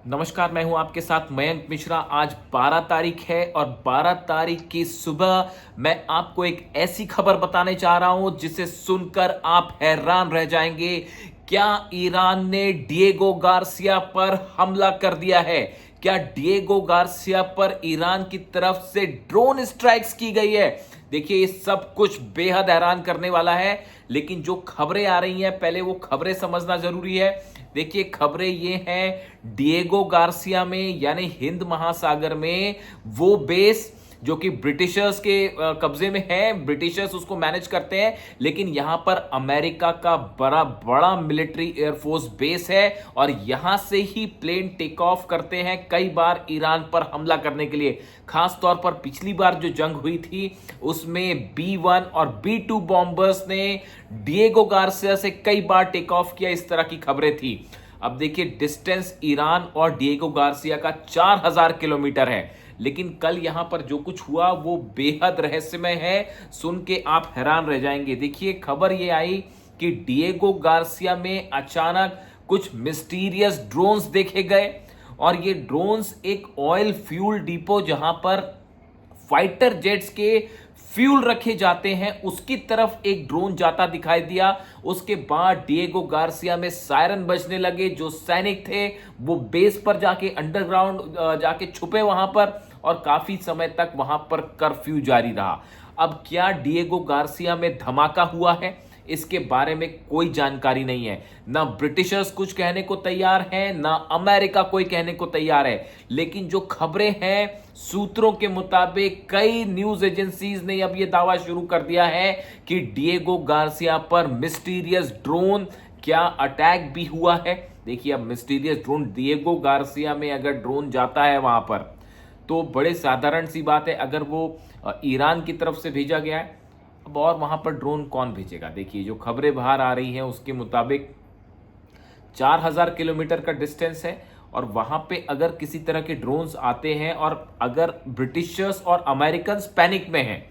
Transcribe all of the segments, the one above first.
नमस्कार, मैं हूं आपके साथ मयंक मिश्रा। आज 12 तारीख है और 12 तारीख की सुबह मैं आपको एक ऐसी खबर बताने जा रहा हूं जिसे सुनकर आप हैरान रह जाएंगे। क्या ईरान ने डिएगो गार्सिया पर हमला कर दिया है? क्या डिएगो गार्सिया पर ईरान की तरफ से ड्रोन स्ट्राइक्स की गई है? देखिए, ये सब कुछ बेहद हैरान करने वाला है, लेकिन जो खबरें आ रही हैं पहले वो खबरें समझना जरूरी है। देखिए, खबरें ये हैं डिएगो गार्सिया में यानी हिंद महासागर में वो बेस जो कि ब्रिटिशर्स के कब्जे में है, ब्रिटिशर्स उसको मैनेज करते हैं, लेकिन यहां पर अमेरिका का बड़ा बड़ा मिलिट्री एयरफोर्स बेस है और यहां से ही प्लेन टेक ऑफ करते हैं कई बार ईरान पर हमला करने के लिए। खास तौर पर पिछली बार जो जंग हुई थी उसमें B-1 और B-2 बॉम्बर्स ने डिएगो गार्सिया से कई बार टेक ऑफ किया, इस तरह की खबरें थी। अब देखिए, डिस्टेंस ईरान और डिएगो गार्सिया का 4000 किलोमीटर है, लेकिन कल यहां पर जो कुछ हुआ वो बेहद रहस्यमय है। सुन के आप हैरान रह जाएंगे। देखिए, खबर ये आई कि डिएगो गार्सिया में अचानक कुछ मिस्टीरियस ड्रोन्स देखे गए और ये ड्रोन्स एक ऑयल फ्यूल डिपो जहां पर फाइटर जेट्स के फ्यूल रखे जाते हैं उसकी तरफ एक ड्रोन जाता दिखाई दिया। उसके बाद डिएगो गार्सिया में सायरन बजने लगे। जो सैनिक थे वो बेस पर जाके अंडरग्राउंड जाके छुपे वहां पर और काफी समय तक वहां पर कर्फ्यू जारी रहा। अब क्या डिएगो गार्सिया में धमाका हुआ है, इसके बारे में कोई जानकारी नहीं है। ना ब्रिटिशर्स कुछ कहने को तैयार हैं, ना अमेरिका कोई कहने को तैयार है। लेकिन जो खबरें हैं, सूत्रों के मुताबिक कई न्यूज एजेंसीज ने अब यह दावा शुरू कर दिया है कि डिएगो गार्सिया पर मिस्टीरियस ड्रोन क्या अटैक भी हुआ है। देखिए, अब मिस्टीरियस ड्रोन डिएगो गार्सिया में अगर ड्रोन जाता है वहां पर तो बड़े साधारण सी बात है, अगर वो ईरान की तरफ से भेजा गया है अब और वहां पर ड्रोन कौन भेजेगा। देखिए, जो खबरें बाहर आ रही हैं उसके मुताबिक 4000 किलोमीटर का डिस्टेंस है और वहां पे अगर किसी तरह के ड्रोन्स आते हैं और अगर ब्रिटिशर्स और अमेरिकन पैनिक में हैं,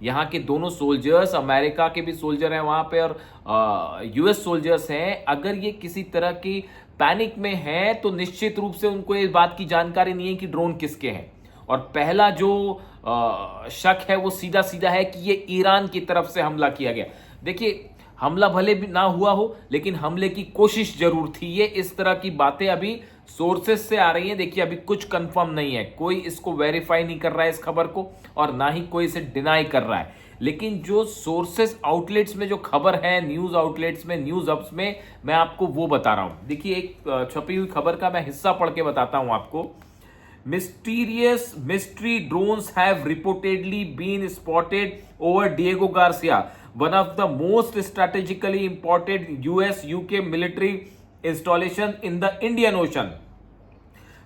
यहाँ के दोनों सोल्जर्स, अमेरिका के भी सोल्जर हैं वहां पे और यूएस सोल्जर्स हैं, अगर ये किसी तरह की पैनिक में हैं तो निश्चित रूप से उनको इस बात की जानकारी नहीं है कि ड्रोन किसके हैं। और पहला जो शक है वो सीधा सीधा है कि ये ईरान की तरफ से हमला किया गया। देखिए, हमला भले भी ना हुआ हो लेकिन हमले की कोशिश जरूर थी। ये इस तरह की बातें अभी सोर्सेस से आ रही हैं। देखिए, अभी कुछ कंफर्म नहीं है, कोई इसको वेरीफाई नहीं कर रहा है इस खबर को और ना ही कोई इसे डिनाई कर रहा है। लेकिन जो सोर्सेस आउटलेट्स में जो खबर है, न्यूज आउटलेट्स में, न्यूज हब्स में, मैं आपको वो बता रहा हूं। देखिए, एक छपी हुई खबर का मैं हिस्सा पढ़ के बताता हूं आपको। Mysterious mystery drones have reportedly been spotted over Diego Garcia, one of the most strategically important US-UK military installation in the Indian Ocean.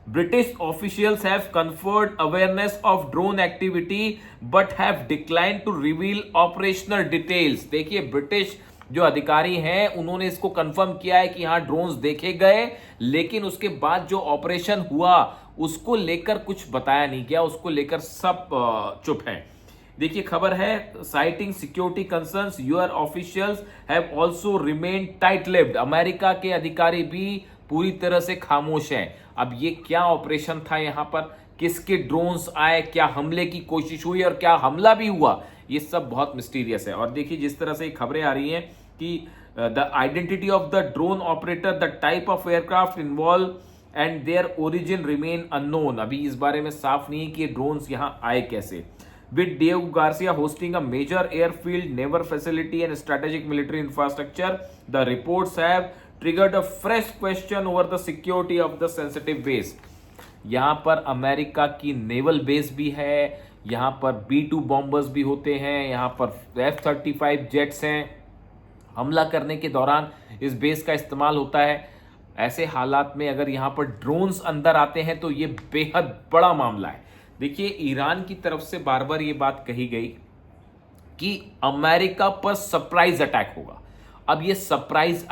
British officials have conferred awareness of drone activity but have declined to reveal operational details. देखिए, British जो अधिकारी हैं उन्होंने इसको confirm किया है कि हाँ, ड्रोन्स देखे गए, लेकिन उसके बाद जो ऑपरेशन हुआ उसको लेकर कुछ बताया नहीं गया, उसको लेकर सब चुप हैं। देखिए, खबर है, citing security concerns your officials have also remain tight lipped. America के अधिकारी भी पूरी तरह से खामोश हैं। अब ये क्या ऑपरेशन था, यहां पर किसके ड्रोन्स आए, क्या हमले की कोशिश हुई और क्या हमला भी हुआ, ये सब बहुत मिस्टीरियस है। और देखिए, जिस तरह से खबरें आ रही हैं कि the identity of the drone operator, the type of aircraft involve and their origin remain unknown. अभी इस बारे में साफ नहीं है कि ड्रोन्स यहां आए कैसे। With Diego Garcia hosting a major airfield, naval facility and strategic military infrastructure, the reports have triggered a fresh question over the security of the sensitive base. यहां पर अमेरिका की नेवल बेस भी है, यहां पर B-2 बॉम्बर्स भी होते हैं, यहां पर F-35 जेट्स हैं। हमला करने के दौरान इस बेस का इस्तेमाल होता है। ऐसे हालात में अगर यहां पर ड्रोन्स अंदर आते हैं तो यह बेहद बड़ा मामला है। देखिए, ईरान की तरफ से बार बार यह बात कही गई कि अमेरिका पर सरप्राइज अटैक होगा। अब यह सरप्राइज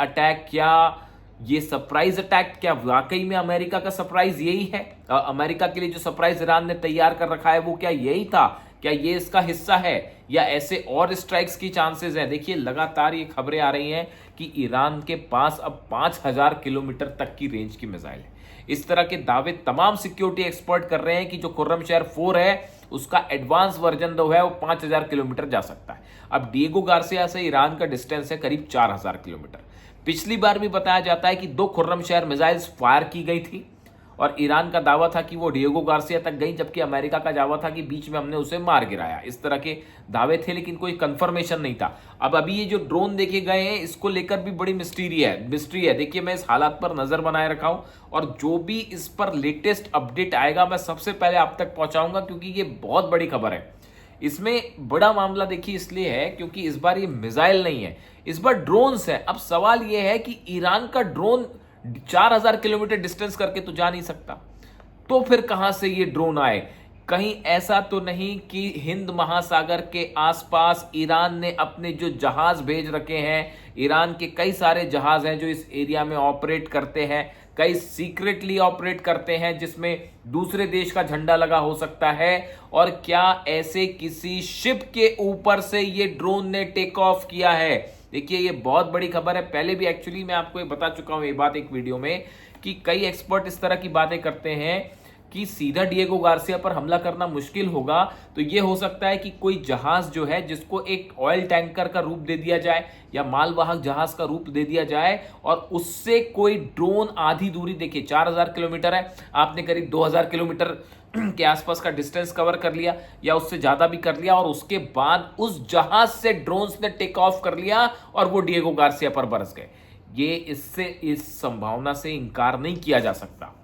अटैक क्या वाकई में अमेरिका का सरप्राइज यही है? अमेरिका के लिए जो सरप्राइज ईरान ने तैयार कर रखा है वो क्या यही था क्या ये इसका हिस्सा है या ऐसे और स्ट्राइक्स की चांसेस है? देखिए लगातार ये खबरें आ रही हैं कि ईरान के पास अब 5000 किलोमीटर तक की रेंज की मिसाइल है। इस तरह के दावे तमाम सिक्योरिटी एक्सपर्ट कर रहे हैं कि जो खुर्रमशहर 4 है उसका एडवांस वर्जन जो है वो 5000 किलोमीटर जा सकता है। अब डिएगो गार्सिया से ईरान का डिस्टेंस है करीब 4000 किलोमीटर। पिछली बार भी बताया जाता है कि 2 खुर्रमशहर मिसाइल्स फायर की गई थी और ईरान का दावा था कि वो डिएगो गार्सिया तक गई, जबकि अमेरिका का दावा था कि बीच में हमने उसे मार गिराया। इस तरह के दावे थे लेकिन कोई कंफर्मेशन नहीं था। अब अभी ये जो ड्रोन देखे गए हैं इसको लेकर भी बड़ी मिस्ट्री है। देखिए मैं इस हालात पर नजर बनाए रखा हूं और जो भी इस पर लेटेस्ट अपडेट आएगा मैं सबसे पहले आप तक पहुंचाऊंगा, क्योंकि ये बहुत बड़ी खबर है। इसमें बड़ा मामला देखिए इसलिए है क्योंकि इस बार ये मिसाइल नहीं है, इस बार ड्रोन्स है। अब सवाल ये है कि ईरान का ड्रोन 4000 किलोमीटर डिस्टेंस करके तो जा नहीं सकता, तो फिर कहां से ये ड्रोन आए? कहीं ऐसा तो नहीं कि हिंद महासागर के आसपास ईरान ने अपने जो जहाज भेज रखे हैं, ईरान के कई सारे जहाज हैं जो इस एरिया में ऑपरेट करते हैं, कई सीक्रेटली ऑपरेट करते हैं जिसमें दूसरे देश का झंडा लगा हो सकता है, और क्या ऐसे किसी शिप के ऊपर से ये ड्रोन ने टेक ऑफ किया है? देखिए ये बहुत बड़ी खबर है। पहले भी एक्चुअली मैं आपको ये बता चुका हूं ये बात एक वीडियो में कि कई एक्सपर्ट इस तरह की बातें करते हैं कि सीधा डिएगो गार्सिया पर हमला करना मुश्किल होगा, तो ये हो सकता है कि कोई जहाज जो है जिसको एक ऑयल टैंकर का रूप दे दिया जाए या मालवाहक जहाज का रूप दे दिया जाए और उससे कोई ड्रोन आधी दूरी, देखिए 4000 किलोमीटर है, आपने करीब 2000 किलोमीटर के आसपास का डिस्टेंस कवर कर लिया या उससे ज्यादा भी कर लिया और उसके बाद उस जहाज से ड्रोन्स ने टेक ऑफ कर लिया और वो डिएगो गार्सिया पर बरस गए। ये इससे इस संभावना से इनकार नहीं किया जा सकता।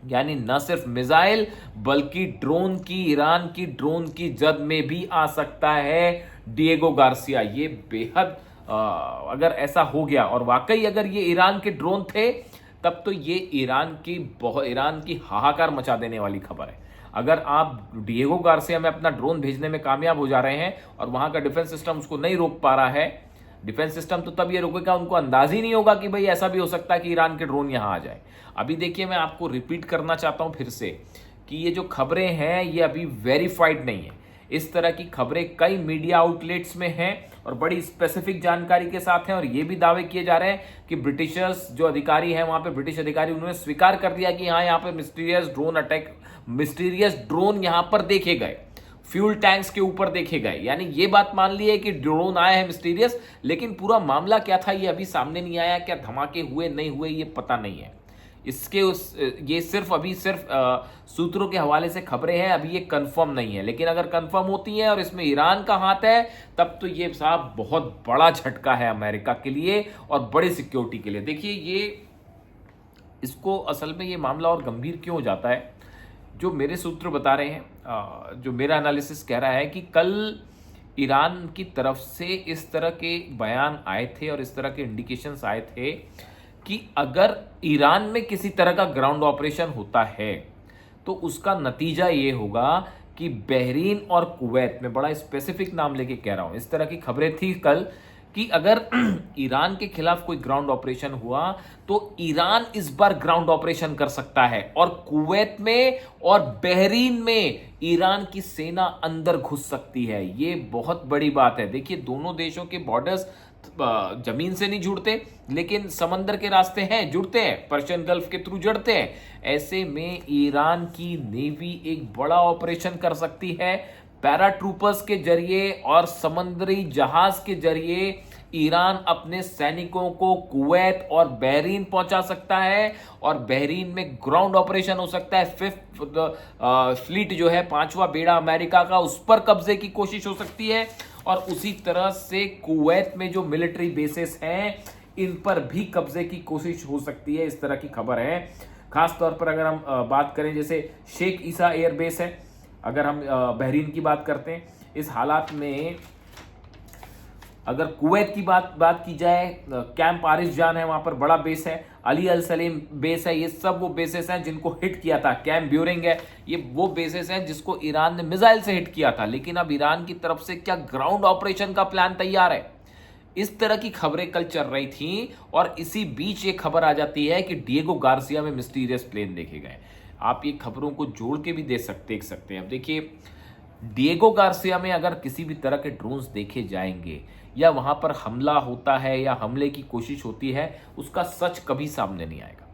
यानी न सिर्फ मिसाइल बल्कि ड्रोन की, ईरान की ड्रोन की जद में भी आ सकता है डिएगो गार्सिया। ये बेहद अगर ऐसा हो गया और वाकई अगर ये ईरान के ड्रोन थे तब तो ये ईरान की हाहाकार मचा देने वाली खबर है। अगर आप डिएगो गार्सिया में अपना ड्रोन भेजने में कामयाब हो जा रहे हैं और वहां का डिफेंस सिस्टम उसको नहीं रोक पा रहा है, डिफेंस सिस्टम तो तब ये रोकेगा, उनको अंदाज ही नहीं होगा कि भाई ऐसा भी हो सकता है कि ईरान के ड्रोन यहां आ जाए। अभी देखिए मैं आपको रिपीट करना चाहता हूं फिर से कि ये जो खबरें हैं ये अभी वेरीफाइड नहीं है। इस तरह की खबरें कई मीडिया आउटलेट्स में हैं और बड़ी स्पेसिफिक जानकारी के साथ हैं और ये भी दावे किए जा रहे हैं कि ब्रिटिशर्स जो अधिकारी हैं वहां पे, ब्रिटिश अधिकारी, उन्होंने स्वीकार कर दिया कि हाँ यहाँ पे मिस्टीरियस ड्रोन यहां पर देखे गए, फ्यूल टैंक्स के ऊपर देखे गए। यानी ये बात मान ली है कि ड्रोन आया है मिस्टीरियस, लेकिन पूरा मामला क्या था ये अभी सामने नहीं आया। क्या धमाके हुए नहीं हुए ये पता नहीं है। ये सिर्फ सूत्रों के हवाले से खबरें हैं, अभी ये कंफर्म नहीं है। लेकिन अगर कंफर्म होती हैं और इसमें ईरान का हाथ है तब तो ये साहब बहुत बड़ा झटका है अमेरिका के लिए और बड़ी सिक्योरिटी के लिए। देखिए ये इसको असल में ये मामला और गंभीर क्यों हो जाता है, जो मेरे सूत्र बता रहे हैं, जो मेरा एनालिसिस कह रहा है कि कल ईरान की तरफ से इस तरह के बयान आए थे और इस तरह के इंडिकेशंस आए थे कि अगर ईरान में किसी तरह का ग्राउंड ऑपरेशन होता है तो उसका नतीजा ये होगा कि बहरीन और कुवैत में, बड़ा स्पेसिफिक नाम लेके कह रहा हूं, इस तरह की खबरें थी कल कि अगर ईरान के खिलाफ कोई ग्राउंड ऑपरेशन हुआ तो ईरान इस बार ग्राउंड ऑपरेशन कर सकता है और कुवैत में और बहरीन में ईरान की सेना अंदर घुस सकती है। ये बहुत बड़ी बात है। देखिए दोनों देशों के बॉर्डर्स जमीन से नहीं जुड़ते लेकिन समंदर के रास्ते हैं, जुड़ते हैं, पर्शियन गल्फ के थ्रू जुड़ते हैं। ऐसे में ईरान की नेवी एक बड़ा ऑपरेशन कर सकती है। पैराट्रूपर्स के जरिए और समुद्री जहाज के जरिए ईरान अपने सैनिकों को कुवैत और बहरीन पहुंचा सकता है और बहरीन में ग्राउंड ऑपरेशन हो सकता है। फिफ्थ फ्लीट जो है, 5वां बेड़ा अमेरिका का, उस पर कब्जे की कोशिश हो सकती है और उसी तरह से कुवैत में जो मिलिट्री बेसेस हैं इन पर भी कब्जे की कोशिश हो सकती है। इस तरह की खबर है। खास तौर पर अगर हम बात करें जैसे शेख ईसा एयरबेस है, अगर हम बहरीन की बात करते हैं, इस हालात में अगर कुवैत की बात की जाए, कैंप आरिश जान है, वहां पर बड़ा बेस है, अली अल सलीम बेस है, ये सब वो बेसेस हैं जिनको हिट किया था। कैंप ब्यूरिंग है, ये वो बेसेस हैं जिसको ईरान ने मिसाइल से हिट किया था। लेकिन अब ईरान की तरफ से क्या ग्राउंड ऑपरेशन का प्लान तैयार है? इस तरह की खबरें कल चल रही थी और इसी बीच ये खबर आ जाती है कि डिएगो गार्सिया में मिस्टीरियस प्लेन देखे गए। आप ये खबरों को जोड़ के भी देख सकते हैं। अब देखिए डिएगो गार्सिया में अगर किसी भी तरह के ड्रोन्स देखे जाएंगे या वहां पर हमला होता है या हमले की कोशिश होती है, उसका सच कभी सामने नहीं आएगा।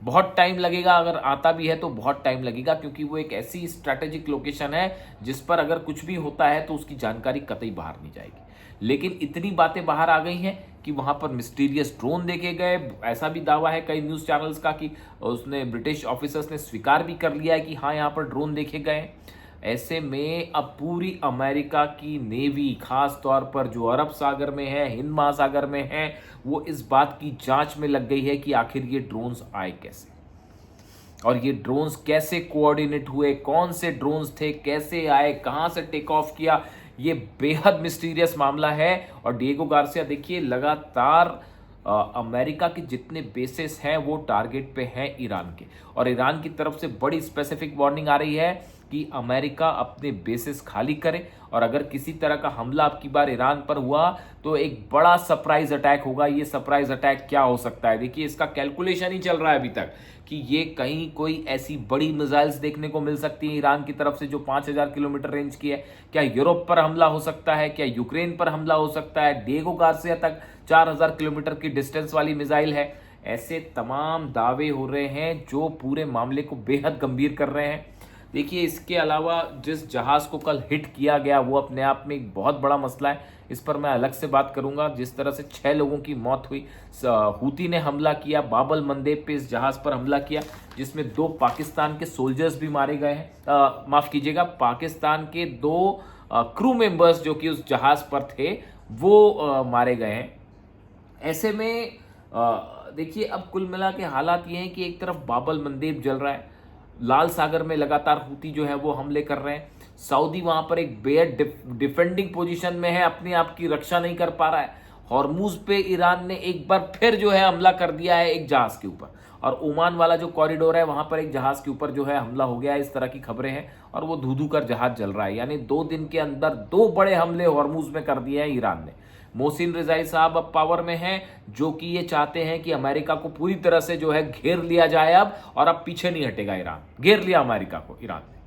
बहुत टाइम लगेगा, अगर आता भी है तो बहुत टाइम लगेगा, क्योंकि वो एक ऐसी स्ट्रैटेजिक लोकेशन है जिस पर अगर कुछ भी होता है तो उसकी जानकारी कतई बाहर नहीं जाएगी। लेकिन इतनी बातें बाहर आ गई हैं कि वहां पर मिस्टीरियस ड्रोन देखे गए। ऐसा भी दावा है कई न्यूज़ चैनल्स का कि उसने ब्रिटिश ऑफिसर्स ने स्वीकार भी कर लिया है कि हाँ, यहाँ पर ड्रोन देखे गए हैं। ऐसे में अब पूरी अमेरिका की नेवी, खास तौर पर जो अरब सागर में है, हिंद महासागर में है, वो इस बात की जांच में लग गई है कि आखिर ये ड्रोन्स आए कैसे और ये ड्रोन्स कैसे कोऑर्डिनेट हुए, कौन से ड्रोन्स थे, कैसे आए, कहां से टेक ऑफ किया। ये बेहद मिस्टीरियस मामला है। और डिएगो गार्सिया देखिए, लगातार अमेरिका के जितने बेसेस हैं वो टारगेट पे हैं ईरान के, और ईरान की तरफ से बड़ी स्पेसिफिक वार्निंग आ रही है कि अमेरिका अपने बेसिस खाली करे, और अगर किसी तरह का हमला अब की बार ईरान पर हुआ तो एक बड़ा सरप्राइज अटैक होगा। ये सरप्राइज अटैक क्या हो सकता है? देखिए, इसका कैलकुलेशन ही चल रहा है अभी तक कि ये कहीं कोई ऐसी बड़ी मिसाइल्स देखने को मिल सकती है ईरान की तरफ से जो 5000 किलोमीटर रेंज की है। क्या यूरोप पर हमला हो सकता है? क्या यूक्रेन पर हमला हो सकता है? डिएगो गार्सिया तक 4000 किलोमीटर की डिस्टेंस वाली मिसाइल है। ऐसे तमाम दावे हो रहे हैं जो पूरे मामले को बेहद गंभीर कर रहे हैं। देखिए, इसके अलावा जिस जहाज को कल हिट किया गया वो अपने आप में एक बहुत बड़ा मसला है, इस पर मैं अलग से बात करूंगा। जिस तरह से 6 लोगों की मौत हुई, हूती ने हमला किया, बाबल मंदेब पे इस जहाज पर हमला किया, जिसमें 2 पाकिस्तान के सोल्जर्स भी मारे गए हैं। माफ कीजिएगा, पाकिस्तान के 2 क्रू मेंबर्स जो कि उस जहाज पर थे वो मारे गए हैं। ऐसे में देखिए, अब कुल मिला के हालात ये हैं कि एक तरफ बाबल मंदेब जल रहा है, लाल सागर में लगातार हूती जो है वो हमले कर रहे हैं, सऊदी वहां पर एक बेहद डिफेंडिंग पोजीशन में है, अपनी आप की रक्षा नहीं कर पा रहा है। हॉर्मुज पे ईरान ने एक बार फिर जो है हमला कर दिया है एक जहाज के ऊपर, और ओमान वाला जो कॉरिडोर है वहां पर एक जहाज के ऊपर जो है हमला हो गया है, इस तरह की खबरें हैं, और वो धू धू कर जहाज जल रहा है। यानी 2 दिन के अंदर 2 बड़े हमले हॉर्मुज में कर दिए हैं ईरान ने। मोहसिन रिजाई साहब अब पावर में हैं, जो कि ये चाहते हैं कि अमेरिका को पूरी तरह से जो है घेर लिया जाए अब, और अब पीछे नहीं हटेगा ईरान। घेर लिया अमेरिका को ईरान ने।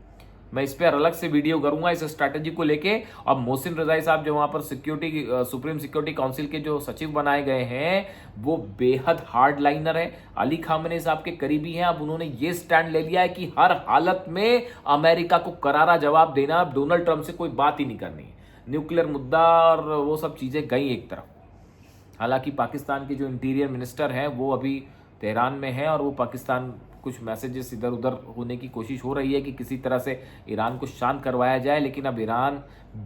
मैं इस पर अलग से वीडियो करूंगा इस स्ट्रैटेजी को लेके। अब मोहसिन रिजाई साहब जो वहां पर सुप्रीम सिक्योरिटी काउंसिल के जो सचिव बनाए गए हैं वो बेहद हार्ड लाइनर है, अली खामेनी साहब के करीबी हैं। अब उन्होंने ये स्टैंड ले लिया है कि हर हालत में अमेरिका को करारा जवाब देना, अब डोनाल्ड ट्रंप से कोई बात ही नहीं करनी है। न्यूक्लियर मुद्दा और वो सब चीजें गई एक तरफ। हालांकि पाकिस्तान के जो इंटीरियर मिनिस्टर हैं वो अभी तेहरान में हैं, और वो पाकिस्तान कुछ मैसेजेस इधर उधर होने की कोशिश हो रही है कि किसी तरह से ईरान को शांत करवाया जाए, लेकिन अब ईरान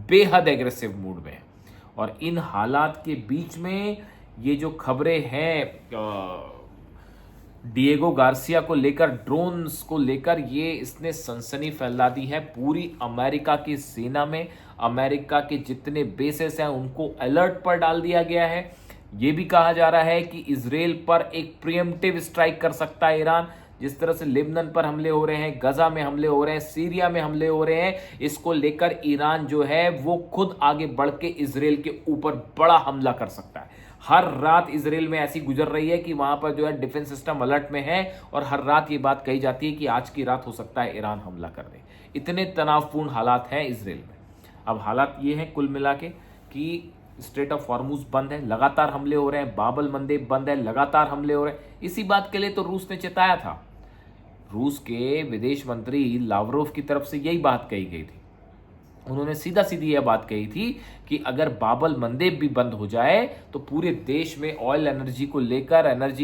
बेहद एग्रेसिव मूड में है। और इन हालात के बीच में ये जो खबरें हैं डिएगो गार्सिया को लेकर, ड्रोन्स को लेकर, ये इसने सनसनी फैला दी है पूरी अमेरिका की सेना में। अमेरिका के जितने बेसेस हैं उनको अलर्ट पर डाल दिया गया है। ये भी कहा जा रहा है कि इजराइल पर एक प्रीएम्प्टिव स्ट्राइक कर सकता है ईरान। जिस तरह से लेबनान पर हमले हो रहे हैं, गजा में हमले हो रहे हैं, सीरिया में हमले हो रहे हैं, इसको लेकर ईरान जो है वो खुद आगे बढ़ के इजराइल के ऊपर बड़ा हमला कर सकता है। हर रात इजराइल में ऐसी गुजर रही है कि वहां पर जो है डिफेंस सिस्टम अलर्ट में है, और हर रात ये बात कही जाती है कि आज की रात हो सकता है ईरान हमला कर दे। इतने तनावपूर्ण हालात हैं इजराइल में। अब हालात ये हैं कुल मिला के कि स्ट्रेट ऑफ हॉर्मुज बंद है, लगातार हमले हो रहे हैं, बाबल मंदेब बंद है, लगातार हमले हो रहे हैं। इसी बात के लिए तो रूस ने चेताया था। रूस के विदेश मंत्री लावरोव की तरफ से यही बात कही गई थी। उन्होंने सीधा सीधी यह बात कही थी कि अगर बाबल मंदेब भी बंद हो जाए तो पूरे देश में ऑयल एनर्जी को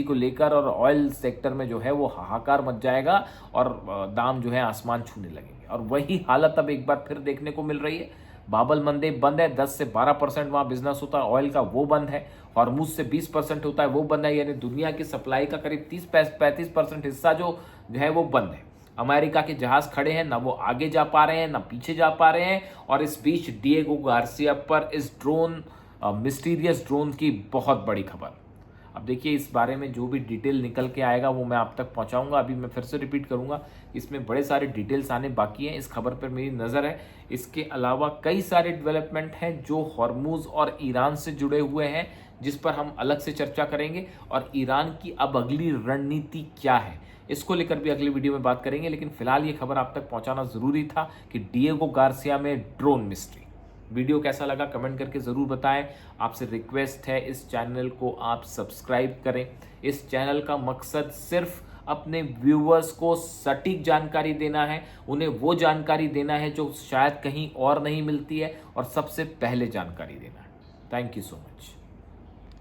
लेकर और ऑयल सेक्टर में जो है वो हाहाकार मच जाएगा, और दाम जो है आसमान छूने लगेंगे। और वही हालत अब एक बार फिर देखने को मिल रही है। बाबल मंदेब बंद है, 10 से 12% वहाँ बिजनेस होता है ऑयल का, वो बंद है। हॉर्मुज से 20% होता है, वो बंद है। यानी दुनिया की सप्लाई का करीब 30-35% हिस्सा जो है वो बंद है। अमेरिका के जहाज खड़े हैं, ना वो आगे जा पा रहे हैं ना पीछे जा पा रहे हैं। और इस बीच डिएगो गार्सिया पर इस मिस्टीरियस ड्रोन की बहुत बड़ी खबर। अब देखिए, इस बारे में जो भी डिटेल निकल के आएगा वो मैं आप तक पहुंचाऊंगा। अभी मैं फिर से रिपीट करूंगा, इसमें बड़े सारे डिटेल्स आने बाकी हैं। इस खबर पर मेरी नज़र है। इसके अलावा कई सारे डेवलपमेंट हैं जो हॉर्मुज और ईरान से जुड़े हुए हैं, जिस पर हम अलग से चर्चा करेंगे। और ईरान की अब अगली रणनीति क्या है, इसको लेकर भी अगली वीडियो में बात करेंगे, लेकिन फिलहाल ये खबर आप तक पहुंचाना जरूरी था कि डिएगो गार्सिया में ड्रोन मिस्ट्री। वीडियो कैसा लगा कमेंट करके ज़रूर बताएं। आपसे रिक्वेस्ट है इस चैनल को आप सब्सक्राइब करें। इस चैनल का मकसद सिर्फ अपने व्यूअर्स को सटीक जानकारी देना है, उन्हें वो जानकारी देना है जो शायद कहीं और नहीं मिलती है, और सबसे पहले जानकारी देना है। Thank you so much.